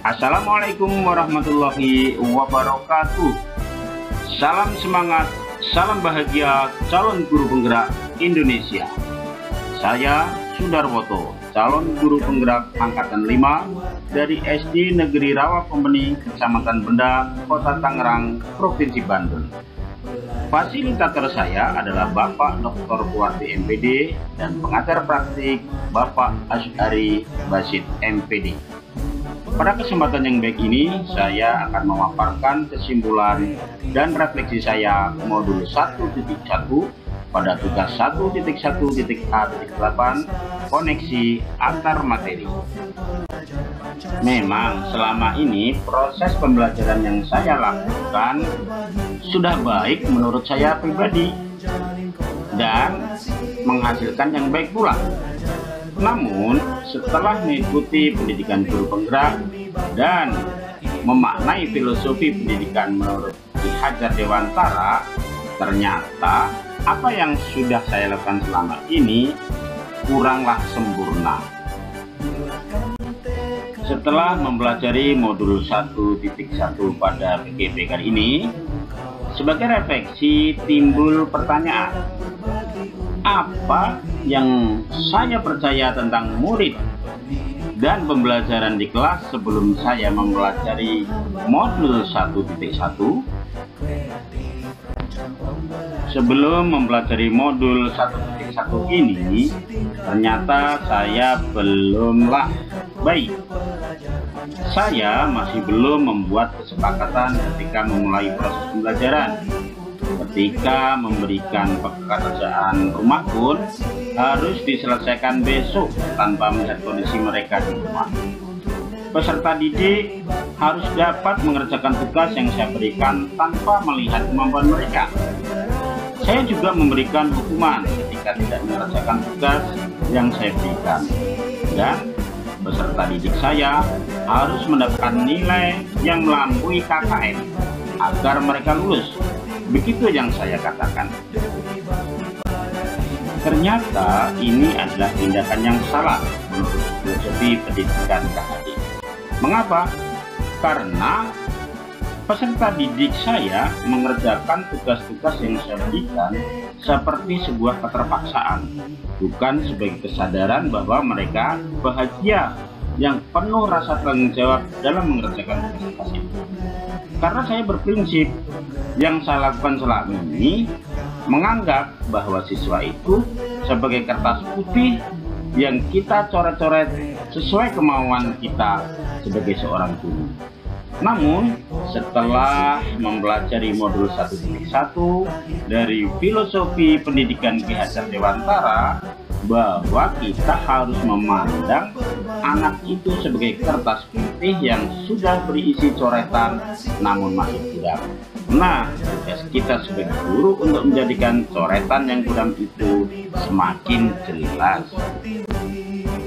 Assalamualaikum warahmatullahi wabarakatuh. Salam semangat, salam bahagia calon guru penggerak Indonesia. Saya Sundarwoto, calon guru penggerak angkatan 5 dari SD Negeri Rawa Pembeni, Kecamatan Benda, Kota Tangerang, Provinsi Banten. Fasilitator saya adalah Bapak Dr. Kuwarti MPD dan pengajar praktik Bapak Asyari Basit MPD. Pada kesempatan yang baik ini, saya akan memaparkan kesimpulan dan refleksi saya modul 1.1 pada tugas 1.1.A.8 koneksi antar materi. Memang selama ini proses pembelajaran yang saya lakukan sudah baik menurut saya pribadi dan menghasilkan yang baik pula. Namun setelah mengikuti pendidikan guru penggerak dan memaknai filosofi pendidikan menurut Ki Hajar Dewantara, ternyata apa yang sudah saya lakukan selama ini kuranglah sempurna. Setelah mempelajari modul 1.1 pada PGP kali ini, sebagai refleksi timbul pertanyaan, apa yang saya percaya tentang murid dan pembelajaran di kelas sebelum saya mempelajari modul 1.1? Sebelum mempelajari modul 1.1 ini, ternyata saya belumlah baik. Saya masih belum membuat kesepakatan ketika memulai proses pembelajaran. Ketika memberikan pekerjaan rumah pun harus diselesaikan besok tanpa melihat kondisi mereka di rumah. Peserta didik harus dapat mengerjakan tugas yang saya berikan tanpa melihat kemampuan mereka. Saya juga memberikan hukuman ketika tidak mengerjakan tugas yang saya berikan. Dan peserta didik saya harus mendapatkan nilai yang melampaui KKM agar mereka lulus. Begitu yang saya katakan. Ternyata ini adalah tindakan yang salah menurut filosofi pendidikan KHD. Mengapa? Karena peserta didik saya mengerjakan tugas-tugas yang saya berikan seperti sebuah keterpaksaan, bukan sebagai kesadaran bahwa mereka bahagia yang penuh rasa tanggung jawab dalam mengerjakan tugas itu. Karena saya berprinsip, yang saya lakukan selama ini menganggap bahwa siswa itu sebagai kertas putih yang kita coret-coret sesuai kemauan kita sebagai seorang guru. Namun setelah mempelajari modul 1.1 dari filosofi pendidikan Ki Hajar Dewantara, bahwa kita harus memandang anak itu sebagai kertas putih yang sudah berisi coretan namun masih buram. Nah, tugas kita sebagai guru untuk menjadikan coretan yang buram itu semakin jelas.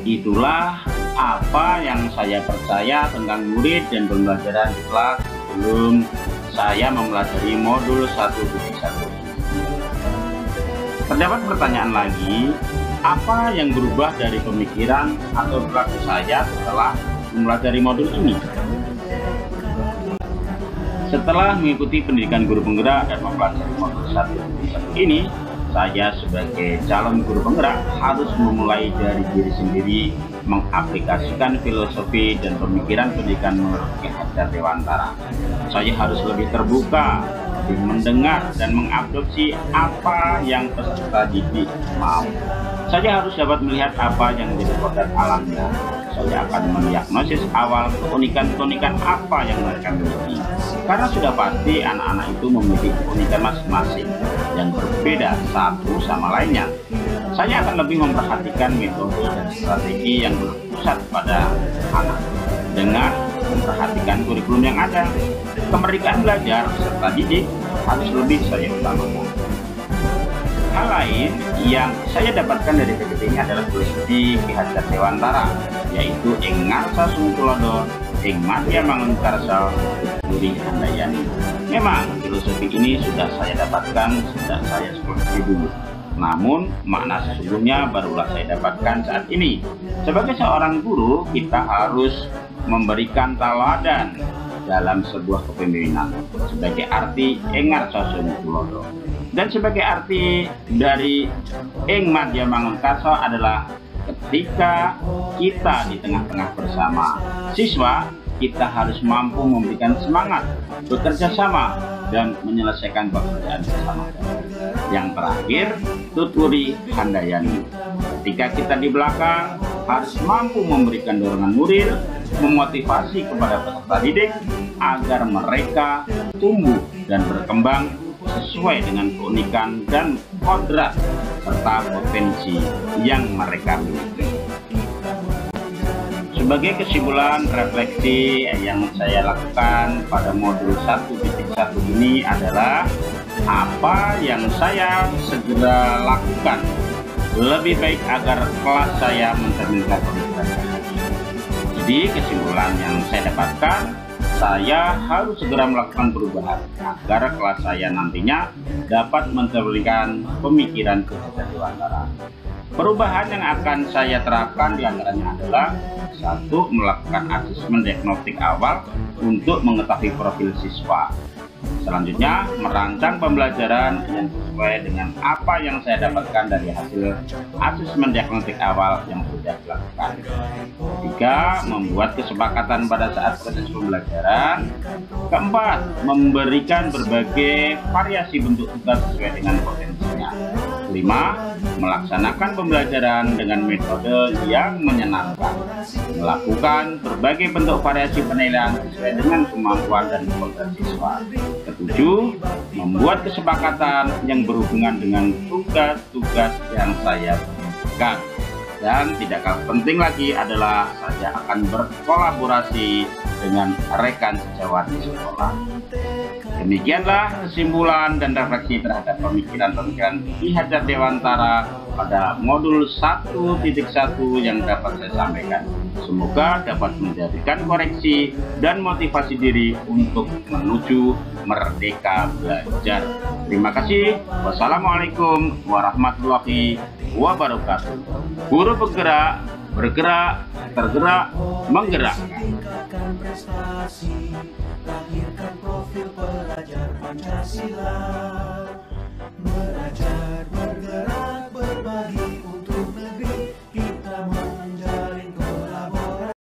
Itulah apa yang saya percaya tentang murid dan pembelajaran di kelas sebelum saya mempelajari modul 1.1. Terdapat pertanyaan lagi, apa yang berubah dari pemikiran atau perilaku saya setelah mempelajari modul ini? Setelah mengikuti pendidikan guru penggerak dan mempelajari modul 1.1 ini, saya sebagai calon guru penggerak harus memulai dari diri sendiri mengaplikasikan filosofi dan pemikiran pendidikan menurut Ki Hajar Dewantara. Saya harus lebih terbuka, lebih mendengar dan mengadopsi apa yang peserta didik mau. Saya harus dapat melihat apa yang menjadi kodrat alamnya. Saya akan mendiagnosis awal keunikan-keunikan apa yang mereka miliki. Karena sudah pasti anak-anak itu memiliki keunikan masing-masing yang berbeda satu sama lainnya. Saya akan lebih memperhatikan metode dan strategi yang berpusat pada anak dengan memperhatikan kurikulum yang ada. Kemerdekaan belajar peserta didik harus lebih saya utamakan. Hal lain yang saya dapatkan dari PGP ini adalah filosofi Ki Hajar Dewantara, yaitu ing ngarsa sumtulodo, ing madya mangunkarsa, Duri Handayani. Memang filosofi ini sudah saya dapatkan sejak saya sekolah dulu. Namun makna sesungguhnya barulah saya dapatkan saat ini. Sebagai seorang guru, kita harus memberikan teladan dalam sebuah kepemimpinan, sebagai arti Engar Sosone Tulodo. Dan sebagai arti dari Ing Madya Mangunkarso adalah ketika kita di tengah-tengah bersama siswa, kita harus mampu memberikan semangat, bekerja sama, dan menyelesaikan pekerjaan bersama. Yang terakhir, tuturi handayani. Ketika kita di belakang, harus mampu memberikan dorongan moral, memotivasi kepada peserta didik agar mereka tumbuh dan berkembang sesuai dengan keunikan dan kodrat serta potensi yang mereka miliki. Sebagai kesimpulan refleksi yang saya lakukan pada modul 1.1 ini adalah apa yang saya segera lakukan lebih baik agar kelas saya mencerminkan pemikiran. Jadi kesimpulan yang saya dapatkan, saya harus segera melakukan perubahan agar kelas saya nantinya dapat mencerminkan pemikiran kecerdasan dewantara. Perubahan yang akan saya terapkan diantaranya adalah: 1. Melakukan asesmen diagnostik awal untuk mengetahui profil siswa. Selanjutnya, merancang pembelajaran yang sesuai dengan apa yang saya dapatkan dari hasil asesmen diagnostik awal yang sudah dilakukan. 3. Membuat kesepakatan pada saat proses pembelajaran. 4. Memberikan berbagai variasi bentuk tugas sesuai dengan potensinya. 5. Melaksanakan pembelajaran dengan metode yang menyenangkan. Melakukan berbagai bentuk variasi penilaian sesuai dengan kemampuan dan potensi siswa. 7. Membuat kesepakatan yang berhubungan dengan tugas-tugas yang saya berikan. Dan tidak kalah penting lagi adalah saya akan berkolaborasi dengan rekan sejawat di sekolah. Demikianlah kesimpulan dan refleksi terhadap pemikiran-pemikiran Ki Hajat Dewantara pada modul 1.1 yang dapat saya sampaikan. Semoga dapat menjadikan koreksi dan motivasi diri untuk menuju merdeka belajar. Terima kasih. Wassalamualaikum warahmatullahi wabarakatuh. Guru penggerak, bergerak, tergerak, menggerakkan. Lahirkan profil pelajar Pancasila, belajar